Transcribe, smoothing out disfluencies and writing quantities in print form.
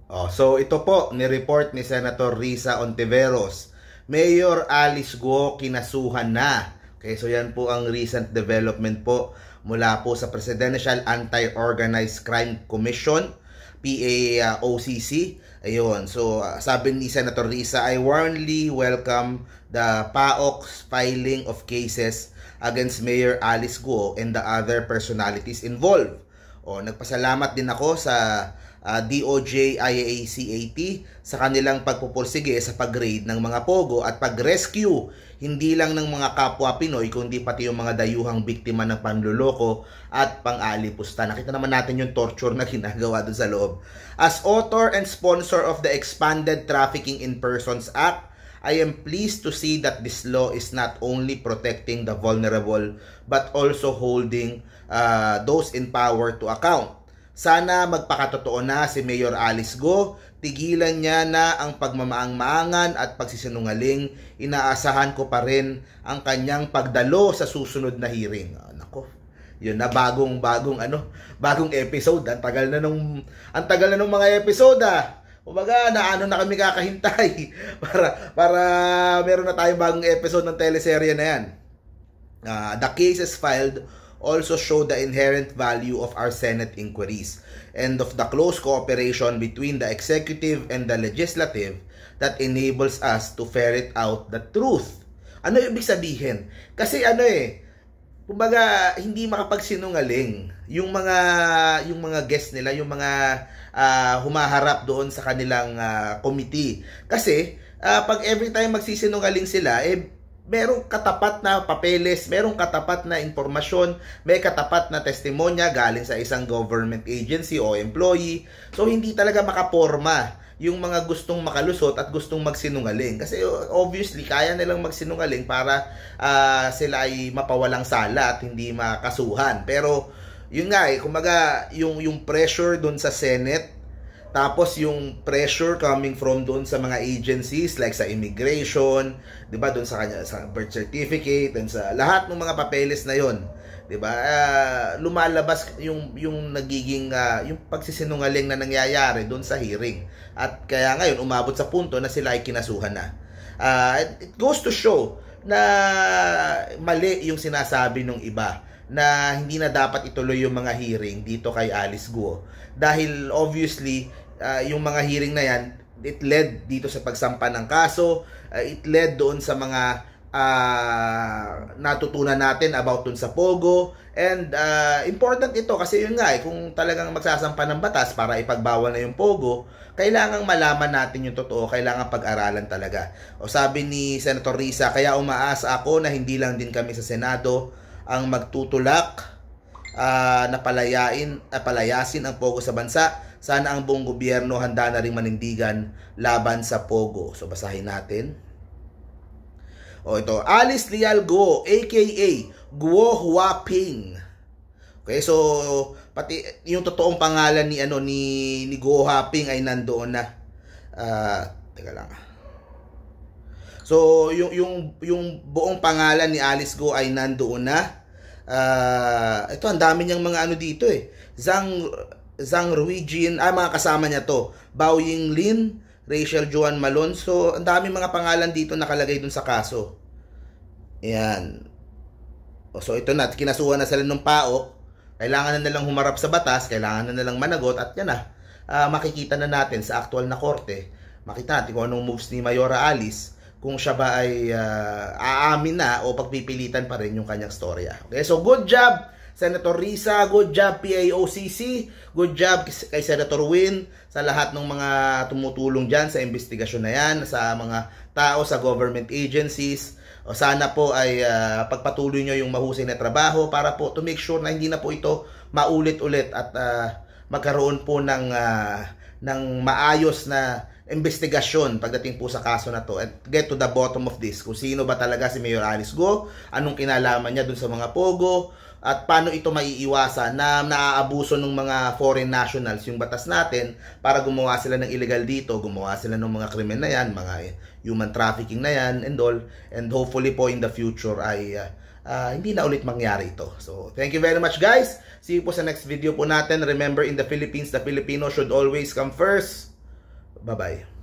So ito po, ni-report ni Senator Risa Ontiveros. Mayor Alice Guo kinasuhan na. Okay, so yan po ang recent development po mula po sa Presidential Anti-Organized Crime Commission, PAOCC. Ayun, so sabi ni Senator Risa, I warmly welcome the PAOC's filing of cases against Mayor Alice Guo and the other personalities involved. Nagpasalamat din ako sa DOJ, IACAT sa kanilang pagpupursige sa pag-raid ng mga pogo at pag-rescue hindi lang ng mga kapwa Pinoy kundi pati yung mga dayuhang biktima ng panluloko at pang-alipusta. Nakita naman natin yung torture na ginagawa doon sa loob. As author and sponsor of the Expanded Trafficking in Persons Act, I am pleased to see that this law is not only protecting the vulnerable but also holding those in power to account. Sana magpakatotoo na si Mayor Alice Guo, tigilan niya na ang pagmamaang-maangan at pagsisinungaling. Inaasahan ko pa rin ang kanyang pagdalo sa susunod na hearing. Nako, yun na bagong episode. Ang tagal na nung mga episode Kumbaga, na kami kakahintay para meron na tayong bagong episode ng teleserye na yan. The cases filed also show the inherent value of our Senate inquiries and of the close cooperation between the executive and the legislative that enables us to ferret out the truth. Ano ibig sabihin? Kasi kumbaga hindi makapagsinungaling yung mga guests nila, yung mga humaharap doon sa kanilang committee. Kasi pag every time magsisinungaling sila, merong katapat na papeles, merong katapat na impormasyon, may katapat na testimonya galing sa isang government agency o employee. So, hindi talaga makaporma yung mga gustong makalusot at gustong magsinungaling. Kasi obviously, kaya nilang magsinungaling para sila ay mapawalang sala at hindi makasuhan. Pero, yun nga kumbaga, yung pressure dun sa Senate, tapos yung pressure coming from doon sa mga agencies like sa immigration, 'di ba, doon sa kanya sa birth certificate and sa lahat ng mga papeles na 'yon, 'di ba? Lumalabas yung nagiging yung pagsisinungaling na nangyayari doon sa hearing. At kaya ngayon umabot sa punto na sila ay kinasuhan na. It goes to show na mali yung sinasabi ng iba na hindi na dapat ituloy yung mga hearing dito kay Alice Guo. Dahil obviously, yung mga hearing na yan, it led dito sa pagsampa ng kaso, it led doon sa mga natutunan natin about dun sa Pogo. And important ito kasi yun nga kung talagang magsasampa ng batas para ipagbawal na yung Pogo, kailangang malaman natin yung totoo, kailangan pag-aralan talaga. Sabi ni Senator Risa, kaya umaasa ako na hindi lang din kami sa Senado ang magtutulak na palayasin ang Pogo sa bansa. Sana ang buong gobyerno handa na ring manindigan laban sa Pogo. So basahin natin. Ito, Alice Leal Guo, aka Guo Huaping. Okay, so pati yung totoong pangalan ni Guo Huaping ay nandoon na. Teka lang. So yung buong pangalan ni Alice Guo ay nandoon na. Ito, ang dami niyang mga dito Zhang Ruijin, mga kasama niya to. Bao Yinglin, Rachel Joan Malonzo, ang dami mga pangalan dito nakalagay dun sa kaso. Ayan. So ito na, kinasuhan na sila ng PAO. Kailangan na nilang humarap sa batas, kailangan na nilang managot at yan na. Makikita na natin sa aktual na korte. Makita natin kung anong moves ni Mayora Alice, kung siya ba ay aamin na o pagpipilitan pa rin yung kanyang storya. Okay, so good job Senator Risa, good job PAOCC, good job kay Senator Win, sa lahat ng mga tumutulong dyan sa investigasyon na yan, sa mga tao sa government agencies. Sana po ay pagpatuloy nyo yung mahusay na trabaho para po to make sure na hindi na po ito maulit-ulit at magkaroon po ng maayos na investigasyon pagdating po sa kaso na to at get to the bottom of this. Kung sino ba talaga si Mayor Alice Guo, anong kinalaman niya dun sa mga Pogo, at paano ito maiiwasan na naaabuso ng mga foreign nationals yung batas natin para gumawa sila ng illegal dito, gumawa sila ng mga krimen na yan, mga human trafficking na yan and all, and hopefully po in the future ay hindi na ulit mangyari ito. So thank you very much guys, see you po sa next video po natin. Remember, in the Philippines, the Filipino should always come first. Bye-bye.